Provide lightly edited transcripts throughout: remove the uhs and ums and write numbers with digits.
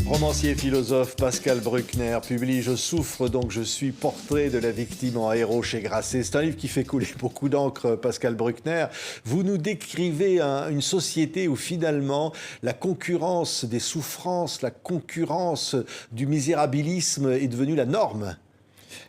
Romancier philosophe Pascal Bruckner publie Je souffre donc je suis, portrait de la victime en héros chez Grasset. C'est un livre qui fait couler beaucoup d'encre, Pascal Bruckner. Vous nous décrivez une société où finalement la concurrence des souffrances, la concurrence du misérabilisme est devenue la norme.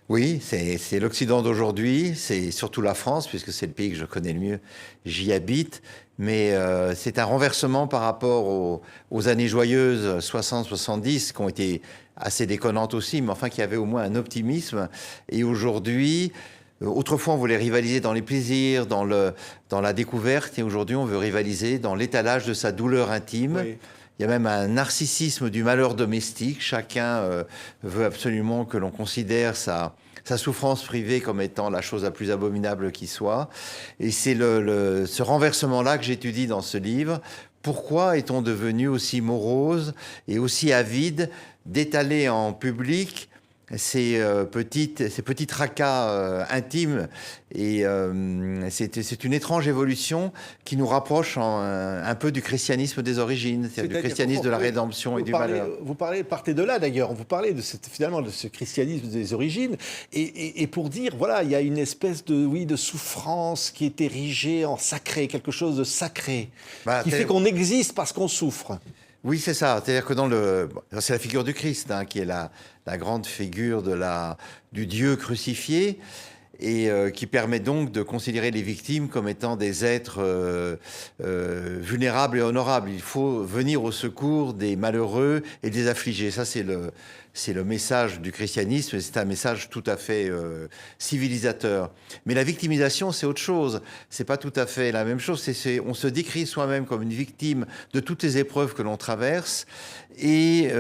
Oui, c'est l'Occident d'aujourd'hui, c'est surtout la France, puisque c'est le pays que je connais le mieux, j'y habite, mais c'est un renversement par rapport aux années joyeuses 60-70, qui ont été assez déconnantes aussi, mais enfin qui avaient au moins un optimisme. Et aujourd'hui, autrefois on voulait rivaliser dans les plaisirs, dans la découverte, et aujourd'hui on veut rivaliser dans l'étalage de sa douleur intime. Oui. Il y a même un narcissisme du malheur domestique. Chacun veut absolument que l'on considère sa souffrance privée comme étant la chose la plus abominable qui soit. Et c'est ce renversement-là que j'étudie dans ce livre. Pourquoi est-on devenu aussi morose et aussi avide d'étaler en public ces petits tracas intimes, et c'est une étrange évolution qui nous rapproche un peu du christianisme des origines, c'est-à-dire du christianisme de la rédemption et du malheur. Vous partez de là d'ailleurs, vous parlez finalement de ce christianisme des origines, et pour dire, voilà, il y a une espèce de souffrance qui est érigée en sacré, quelque chose de sacré, qui fait qu'on existe parce qu'on souffre. Oui, c'est ça. C'est-à-dire que c'est la figure du Christ, qui est la grande figure du Dieu crucifié, et qui permet donc de considérer les victimes comme étant des êtres vulnérables et honorables. Il faut venir au secours des malheureux et des affligés. Ça, c'est le message du christianisme, c'est un message tout à fait civilisateur. Mais la victimisation, c'est autre chose. C'est pas tout à fait la même chose. On se décrit soi-même comme une victime de toutes les épreuves que l'on traverse. Et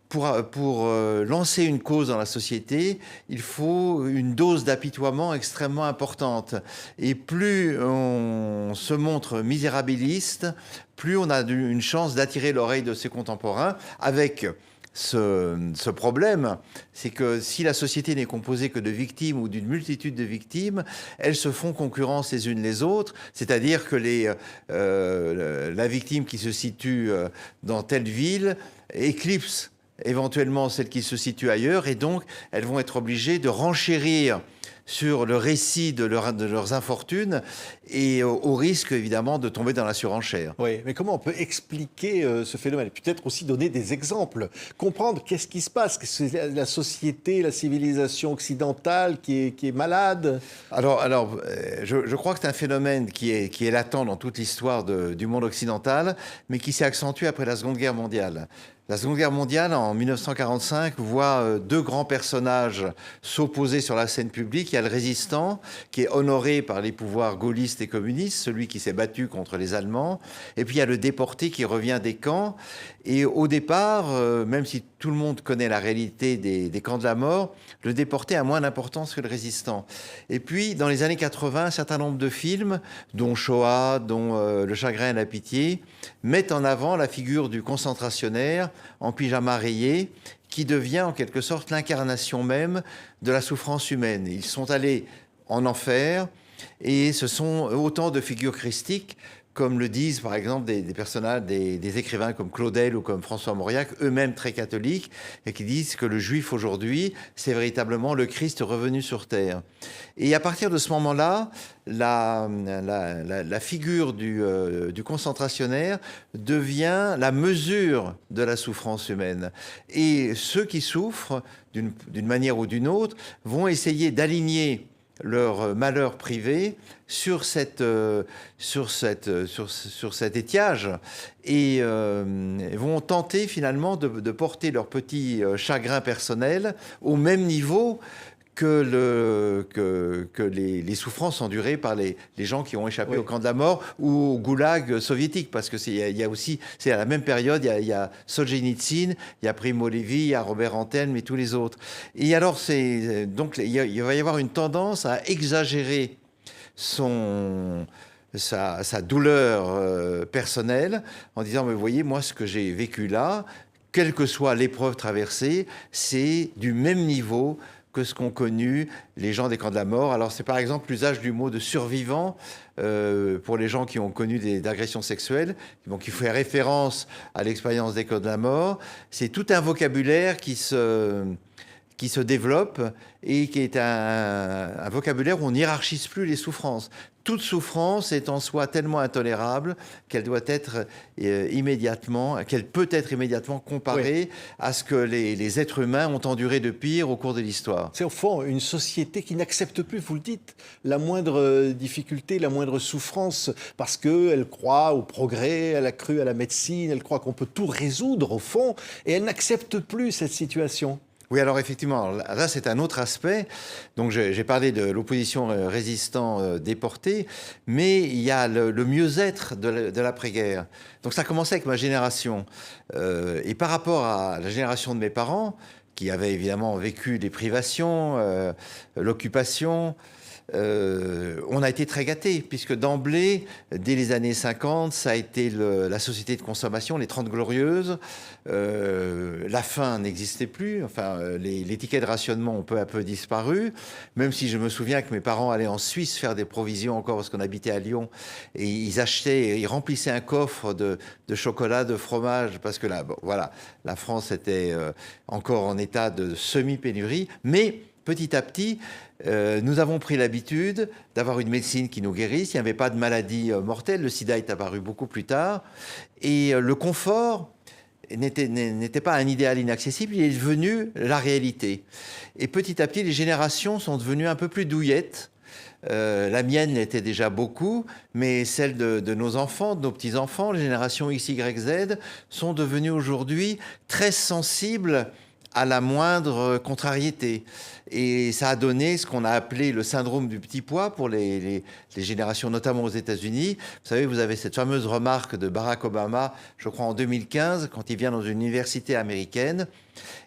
pour lancer une cause dans la société, il faut une dose d'apitoiement extrêmement importante. Et plus on se montre misérabiliste, plus on a une chance d'attirer l'oreille de ses contemporains, avec ce problème, c'est que si la société n'est composée que de victimes ou d'une multitude de victimes, elles se font concurrence les unes les autres, c'est-à-dire que la victime qui se situe dans telle ville éclipse éventuellement celle qui se situe ailleurs, et donc elles vont être obligées de renchérir sur le récit de leurs infortunes, et au risque évidemment de tomber dans la surenchère. Oui, mais comment on peut expliquer ce phénomène? Peut-être aussi donner des exemples, comprendre qu'est-ce qui se passe, que c'est la société, la civilisation occidentale qui est malade. Alors, je crois que c'est un phénomène qui est latent dans toute l'histoire du monde occidental, mais qui s'est accentué après la Seconde Guerre mondiale. La Seconde Guerre mondiale, en 1945, voit deux grands personnages s'opposer sur la scène publique. Il y a le résistant, qui est honoré par les pouvoirs gaullistes et communistes, celui qui s'est battu contre les Allemands. Et puis il y a le déporté qui revient des camps. Et au départ, même si tout le monde connaît la réalité des camps de la mort, le déporté a moins d'importance que le résistant. Et puis, dans les années 80, un certain nombre de films, dont Shoah, dont Le chagrin et la pitié, mettent en avant la figure du concentrationnaire en pyjama rayé, qui devient en quelque sorte l'incarnation même de la souffrance humaine. Ils sont allés en enfer, et ce sont autant de figures christiques, comme le disent par exemple des personnages, des écrivains comme Claudel ou comme François Mauriac, eux-mêmes très catholiques, et qui disent que le juif aujourd'hui, c'est véritablement le Christ revenu sur terre. Et à partir de ce moment-là, la figure du concentrationnaire devient la mesure de la souffrance humaine. Et ceux qui souffrent, d'une manière ou d'une autre, vont essayer d'aligner leur malheur privé sur cet étiage, et vont tenter finalement de porter leur petit chagrin personnel au même niveau que les souffrances endurées par les gens qui ont échappé au camp de la mort ou au goulag soviétique, parce que il y a aussi, c'est à la même période, il y a Solzhenitsyn, il y a Primo Levi, il y a Robert Antelme et tous les autres. Et alors donc il va y avoir une tendance à exagérer sa douleur personnelle, en disant, mais vous voyez, moi ce que j'ai vécu là, quelle que soit l'épreuve traversée, c'est du même niveau que ce qu'ont connu les gens des camps de la mort. Alors c'est par exemple l'usage du mot de survivant pour les gens qui ont connu des agressions sexuelles, donc qui fait référence à l'expérience des camps de la mort. C'est tout un vocabulaire qui se développe et qui est un vocabulaire où on n'hiérarchise plus les souffrances. Toute souffrance est en soi tellement intolérable qu'elle doit être qu'elle peut être immédiatement comparée à ce que les êtres humains ont enduré de pire au cours de l'histoire. C'est au fond une société qui n'accepte plus, vous le dites, la moindre difficulté, la moindre souffrance, parce qu'elle croit au progrès, elle a cru à la médecine, elle croit qu'on peut tout résoudre au fond, et elle n'accepte plus cette situation. Oui, alors effectivement, là c'est un autre aspect. Donc j'ai parlé de l'opposition résistant déportée, mais il y a le mieux-être de l'après-guerre. Donc ça a commencé avec ma génération. Et par rapport à la génération de mes parents, qui avaient évidemment vécu des privations, l'occupation, on a été très gâtés, puisque d'emblée, dès les années 50, ça a été la société de consommation, les 30 Glorieuses. La faim n'existait plus. Enfin, les tickets de rationnement ont peu à peu disparu. Même si je me souviens que mes parents allaient en Suisse faire des provisions encore, parce qu'on habitait à Lyon, et ils remplissaient un coffre de chocolat, de fromage, parce que là, bon, voilà, la France était encore en état de semi-pénurie. Mais petit à petit, nous avons pris l'habitude d'avoir une médecine qui nous guérisse. Il n'y avait pas de maladie mortelle. Le sida est apparu beaucoup plus tard. Et le confort n'était pas un idéal inaccessible, il est devenu la réalité. Et petit à petit, les générations sont devenues un peu plus douillettes. La mienne l'était déjà beaucoup, mais celle de nos enfants, de nos petits-enfants, les générations X, Y, Z, sont devenues aujourd'hui très sensibles à la moindre contrariété. Et ça a donné ce qu'on a appelé le syndrome du petit pois pour les générations, notamment aux États-Unis. Vous savez, vous avez cette fameuse remarque de Barack Obama, je crois en 2015, quand il vient dans une université américaine,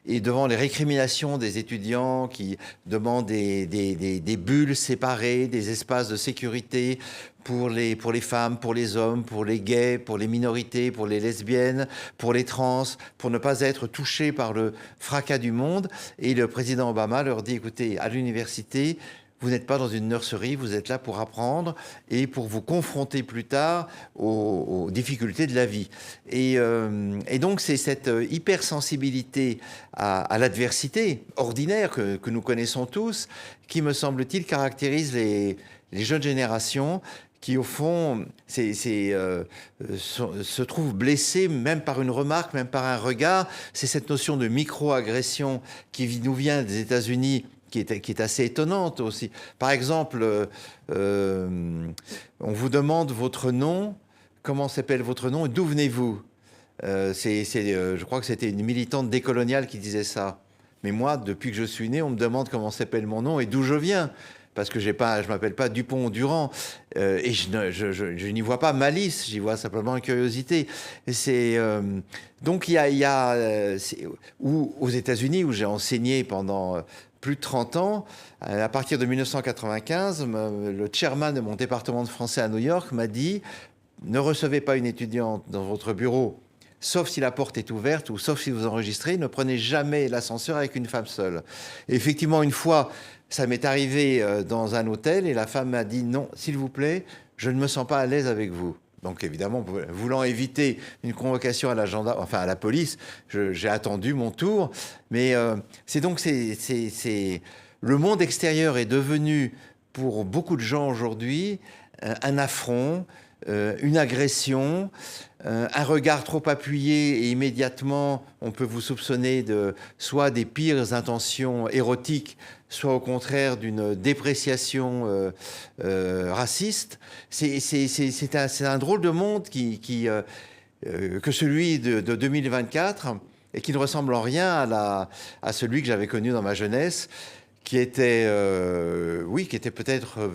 et devant les récriminations des étudiants qui demandent des bulles séparées, des espaces de sécurité pour les femmes, pour les hommes, pour les gays, pour les minorités, pour les lesbiennes, pour les trans, pour ne pas être touchés par le fracas du monde. Et le président Obama leur dit, écoutez, à l'université, vous n'êtes pas dans une nurserie, vous êtes là pour apprendre et pour vous confronter plus tard aux difficultés de la vie. Et donc, c'est cette hypersensibilité à l'adversité ordinaire que nous connaissons tous qui, me semble-t-il, caractérise les jeunes générations qui, au fond, se trouvent blessés, même par une remarque, même par un regard. C'est cette notion de micro-agression qui nous vient des États-Unis, qui est assez étonnante aussi. Par exemple, on vous demande votre nom, comment s'appelle votre nom et d'où venez-vous? Je crois que c'était une militante décoloniale qui disait ça. Mais moi, depuis que je suis né, on me demande comment s'appelle mon nom et d'où je viens. Parce que je m'appelle pas Dupont ou Durand, et je n'y vois pas malice, j'y vois simplement curiosité. Donc il y a ou aux États-Unis où j'ai enseigné pendant plus de 30 ans, à partir de 1995, le chairman de mon département de français à New York m'a dit « Ne recevez pas une étudiante dans votre bureau, sauf si la porte est ouverte ou sauf si vous enregistrez, ne prenez jamais l'ascenseur avec une femme seule. » Et effectivement, une fois, ça m'est arrivé dans un hôtel et la femme m'a dit « Non, s'il vous plaît, je ne me sens pas à l'aise avec vous. » Donc évidemment, voulant éviter une convocation à à la police, j'ai attendu mon tour. Mais le monde extérieur est devenu, pour beaucoup de gens aujourd'hui, un affront, une agression, un regard trop appuyé et immédiatement on peut vous soupçonner de soit des pires intentions érotiques, soit au contraire d'une dépréciation raciste. C'est un drôle de monde que celui de 2024 et qui ne ressemble en rien à celui que j'avais connu dans ma jeunesse, qui était peut-être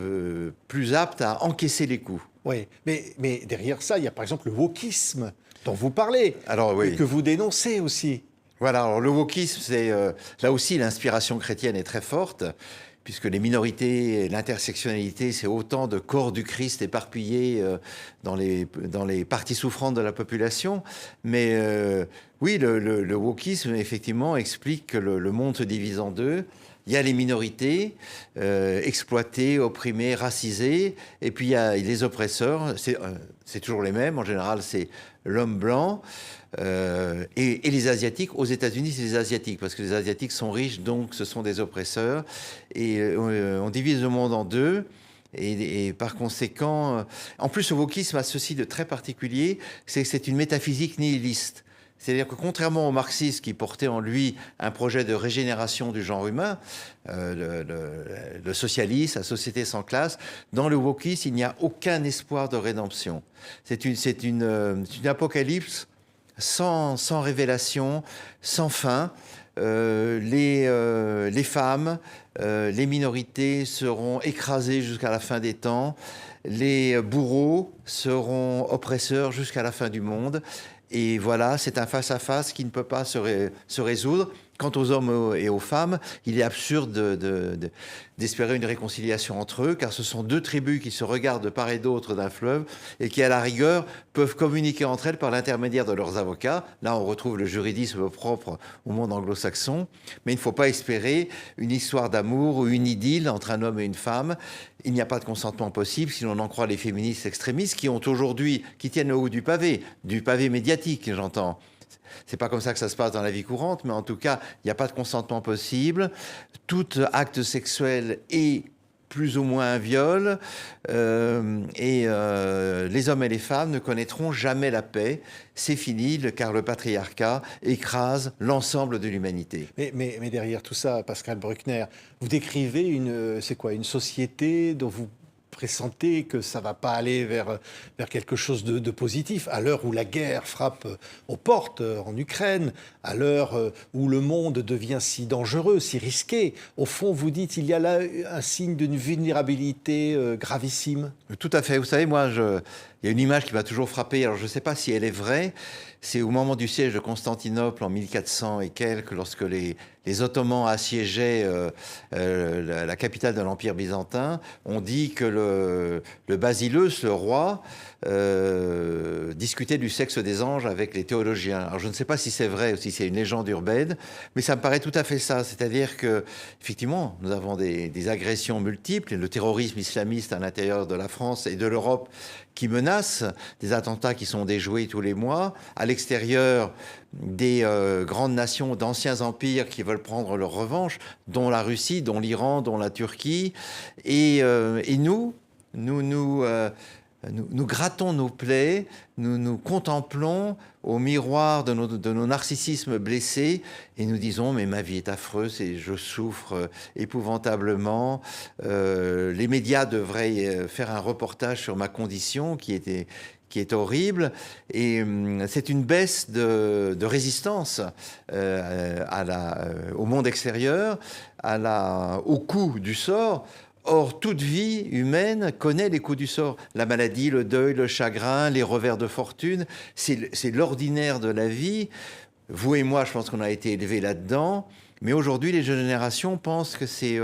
plus apte à encaisser les coups. Oui, mais derrière ça, il y a par exemple le wokisme dont vous parlez, alors, oui, que vous dénoncez aussi. Voilà, alors le wokisme, c'est là aussi l'inspiration chrétienne est très forte, puisque les minorités et l'intersectionnalité, c'est autant de corps du Christ éparpillés dans les parties souffrantes de la population. Mais oui, le wokisme, effectivement, explique que le monde se divise en deux. Il y a les minorités exploitées, opprimées, racisées, et puis il y a les oppresseurs, c'est toujours les mêmes, en général c'est l'homme blanc, et les Asiatiques. Aux États-Unis, c'est les Asiatiques, parce que les Asiatiques sont riches, donc ce sont des oppresseurs, et on divise le monde en deux. Et par conséquent, en plus, le wokisme a ceci de très particulier, c'est que c'est une métaphysique nihiliste. C'est-à-dire que contrairement au marxisme qui portait en lui un projet de régénération du genre humain, le socialisme, la société sans classe, dans le wokisme, il n'y a aucun espoir de rédemption. C'est une apocalypse sans révélation, sans fin. Les femmes, les minorités seront écrasées jusqu'à la fin des temps. Les bourreaux seront oppresseurs jusqu'à la fin du monde. Et voilà, c'est un face-à-face qui ne peut pas se résoudre. Quant aux hommes et aux femmes, il est absurde d'espérer une réconciliation entre eux, car ce sont deux tribus qui se regardent de part et d'autre d'un fleuve et qui, à la rigueur, peuvent communiquer entre elles par l'intermédiaire de leurs avocats. Là, on retrouve le juridisme propre au monde anglo-saxon. Mais il ne faut pas espérer une histoire d'amour ou une idylle entre un homme et une femme. Il n'y a pas de consentement possible si l'on en croit les féministes extrémistes qui ont aujourd'hui, qui tiennent le haut du pavé médiatique, j'entends. C'est pas comme ça que ça se passe dans la vie courante, mais en tout cas, il n'y a pas de consentement possible. Tout acte sexuel est plus ou moins un viol, et les hommes et les femmes ne connaîtront jamais la paix. C'est fini, car le patriarcat écrase l'ensemble de l'humanité. Mais derrière tout ça, Pascal Bruckner, vous décrivez une société dont vous pressentez que ça ne va pas aller vers quelque chose de positif, à l'heure où la guerre frappe aux portes en Ukraine, à l'heure où le monde devient si dangereux, si risqué. Au fond, vous dites, il y a là un signe d'une vulnérabilité gravissime. Tout à fait. Vous savez, moi, il y a une image qui m'a toujours frappé, alors je ne sais pas si elle est vraie, c'est au moment du siège de Constantinople en 1400 et quelques, lorsque les Ottomans assiégeaient la capitale de l'Empire byzantin. On dit que le Basileus, le roi, discutait du sexe des anges avec les théologiens. Alors je ne sais pas si c'est vrai ou si c'est une légende urbaine, mais ça me paraît tout à fait ça. C'est-à-dire que, effectivement, nous avons des agressions multiples, et le terrorisme islamiste à l'intérieur de la France et de l'Europe qui menace, des attentats qui sont déjoués tous les mois, à l'extérieur des grandes nations, d'anciens empires qui veulent prendre leur revanche, dont la Russie, dont l'Iran, dont la Turquie. Et nous grattons nos plaies, nous contemplons au miroir de nos narcissismes blessés et nous disons « mais ma vie est affreuse et je souffre épouvantablement ». Les médias devraient faire un reportage sur ma condition qui est horrible, et c'est une baisse de résistance au monde extérieur, au coup du sort. Or, toute vie humaine connaît les coups du sort. La maladie, le deuil, le chagrin, les revers de fortune, c'est l'ordinaire de la vie. Vous et moi, je pense qu'on a été élevés là-dedans. Mais aujourd'hui, les jeunes générations pensent que ces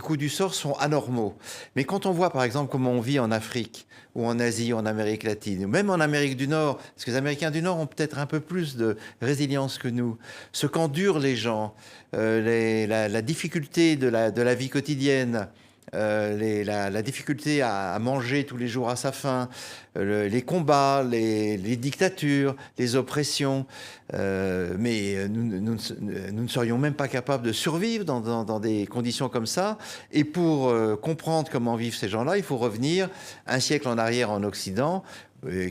coups du sort sont anormaux. Mais quand on voit, par exemple, comment on vit en Afrique, ou en Asie, ou en Amérique latine, ou même en Amérique du Nord, parce que les Américains du Nord ont peut-être un peu plus de résilience que nous, ce qu'endurent les gens, la difficulté de la vie quotidienne, la difficulté à manger tous les jours à sa faim, les combats, les dictatures, les oppressions. Mais nous ne serions même pas capables de survivre dans des conditions comme ça. Et pour comprendre comment vivent ces gens-là, il faut revenir un siècle en arrière en Occident,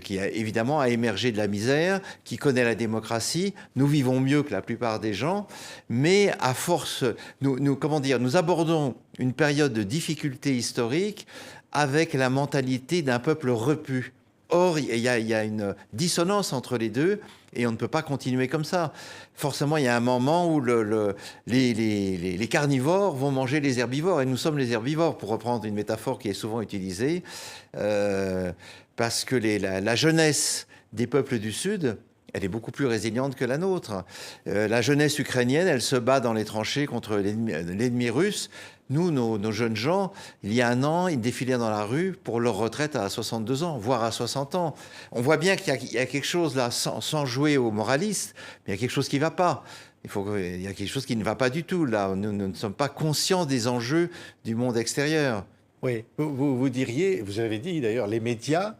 qui a évidemment émergé de la misère, qui connaît la démocratie. Nous vivons mieux que la plupart des gens, mais à force, nous abordons une période de difficulté historique avec la mentalité d'un peuple repu. Or, il y a une dissonance entre les deux, et on ne peut pas continuer comme ça. Forcément, il y a un moment où les carnivores vont manger les herbivores, et nous sommes les herbivores, pour reprendre une métaphore qui est souvent utilisée, parce que la jeunesse des peuples du Sud, elle est beaucoup plus résiliente que la nôtre. La jeunesse ukrainienne, elle se bat dans les tranchées contre l'ennemi russe. Nous, nos jeunes gens, il y a un an, ils défilaient dans la rue pour leur retraite à 62 ans, voire à 60 ans. On voit bien qu'il y a quelque chose là, sans jouer aux moralistes, mais il y a quelque chose qui ne va pas. Il y a quelque chose qui ne va pas du tout là. Nous ne sommes pas conscients des enjeux du monde extérieur. Oui, vous diriez, vous avez dit d'ailleurs, les médias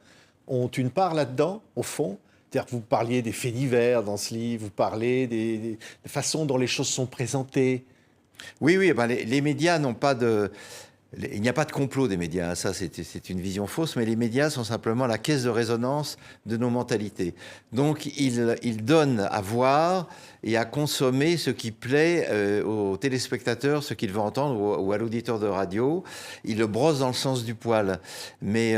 ont une part là-dedans, au fond. C'est-à-dire que vous parliez des faits divers dans ce livre, vous parlez des façons dont les choses sont présentées. Oui, oui, ben les médias n'ont pas de... Il n'y a pas de complot des médias, ça c'est une vision fausse, mais les médias sont simplement la caisse de résonance de nos mentalités. Donc ils donnent à voir et à consommer ce qui plaît aux téléspectateurs, ce qu'ils veulent entendre, ou à l'auditeur de radio. Ils le brossent dans le sens du poil. Mais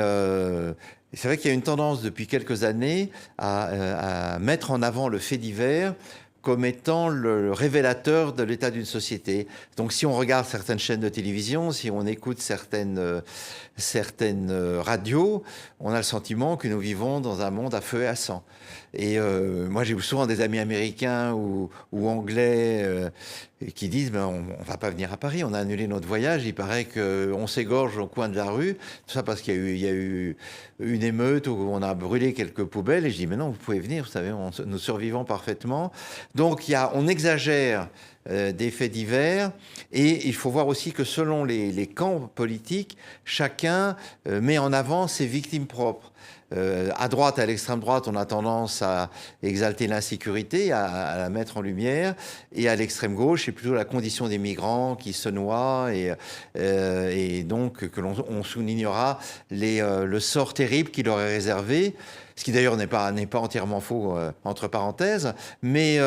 c'est vrai qu'il y a une tendance depuis quelques années à mettre en avant le fait divers comme étant le révélateur de l'état d'une société. Donc si on regarde certaines chaînes de télévision, si on écoute certaines radios, on a le sentiment que nous vivons dans un monde à feu et à sang. Et moi j'ai souvent des amis américains ou anglais qui disent ben, on ne va pas venir à Paris, on a annulé notre voyage, il paraît qu'on s'égorge au coin de la rue, tout ça parce qu'il y a eu une émeute où on a brûlé quelques poubelles. Et je dis mais non, vous pouvez venir, vous savez, nous survivons parfaitement. Donc on exagère des faits divers, et il faut voir aussi que selon les camps politiques, chacun met en avant ses victimes propres. À droite, à l'extrême droite, on a tendance à exalter l'insécurité, à la mettre en lumière, et à l'extrême gauche, c'est plutôt la condition des migrants qui se noient, et donc que l'on soulignera le sort terrible qui leur est réservé, ce qui d'ailleurs n'est pas entièrement faux, entre parenthèses, mais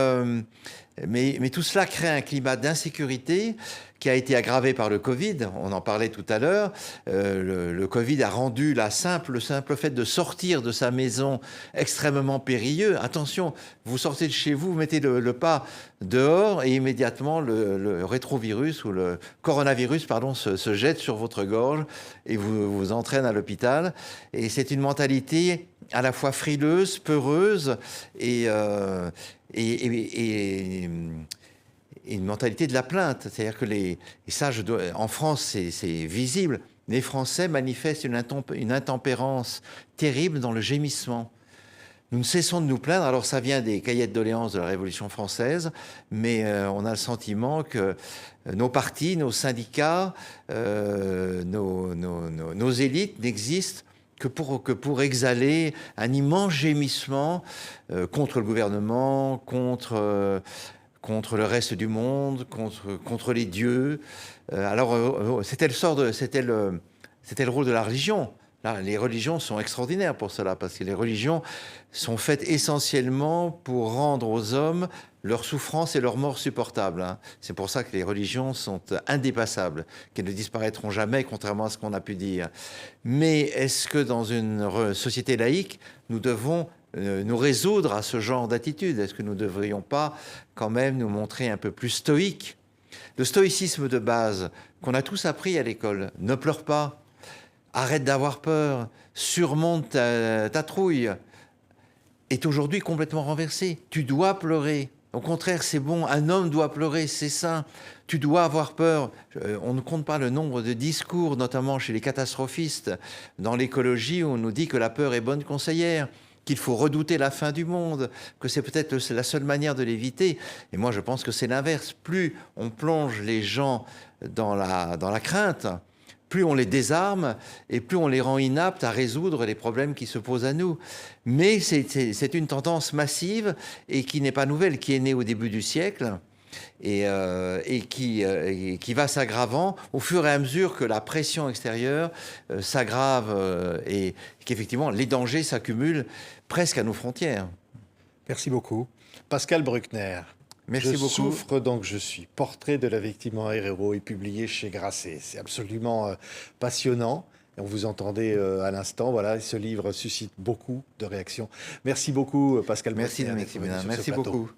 tout cela crée un climat d'insécurité qui a été aggravé par le Covid. On en parlait tout à l'heure. Le Covid a rendu le simple fait de sortir de sa maison extrêmement périlleux. Attention, vous sortez de chez vous, vous mettez le pas dehors et immédiatement le rétrovirus ou le coronavirus, pardon, se jette sur votre gorge et vous entraîne à l'hôpital. Et c'est une mentalité à la fois frileuse, peureuse et une mentalité de la plainte. C'est-à-dire que en France, c'est visible, les Français manifestent une intempérance terrible dans le gémissement. Nous ne cessons de nous plaindre. Alors ça vient des cahiers de doléances de la Révolution française, mais on a le sentiment que nos partis, nos syndicats, nos élites n'existent que pour exhaler un immense gémissement contre le gouvernement, contre le reste du monde, contre les dieux. C'était le rôle de la religion. Là, les religions sont extraordinaires pour cela, parce que les religions sont faites essentiellement pour rendre aux hommes leur souffrance et leur mort supportables. Hein. C'est pour ça que les religions sont indépassables, qu'elles ne disparaîtront jamais, contrairement à ce qu'on a pu dire. Mais est-ce que dans une société laïque, nous devons nous résoudre à ce genre d'attitude? Est-ce que nous ne devrions pas quand même nous montrer un peu plus stoïques? Le stoïcisme de base qu'on a tous appris à l'école, ne pleure pas, arrête d'avoir peur, surmonte ta trouille, est aujourd'hui complètement renversé. Tu dois pleurer. Au contraire, c'est bon, un homme doit pleurer, c'est sain. Tu dois avoir peur. On ne compte pas le nombre de discours, notamment chez les catastrophistes, dans l'écologie, où on nous dit que la peur est bonne conseillère, qu'il faut redouter la fin du monde, que c'est peut-être la seule manière de l'éviter. Et moi, je pense que c'est l'inverse. Plus on plonge les gens dans la crainte, plus on les désarme et plus on les rend inaptes à résoudre les problèmes qui se posent à nous. Mais c'est une tendance massive et qui n'est pas nouvelle, qui est née au début du siècle et qui va s'aggravant au fur et à mesure que la pression extérieure s'aggrave et qu'effectivement les dangers s'accumulent presque à nos frontières. Merci beaucoup. Pascal Bruckner. Merci beaucoup. Je souffre donc je suis. Portrait de la victime en héros est publié chez Grasset. C'est absolument passionnant. Et on vous entendait à l'instant. Voilà, ce livre suscite beaucoup de réactions. Merci beaucoup, Pascal Bruckner. Merci beaucoup.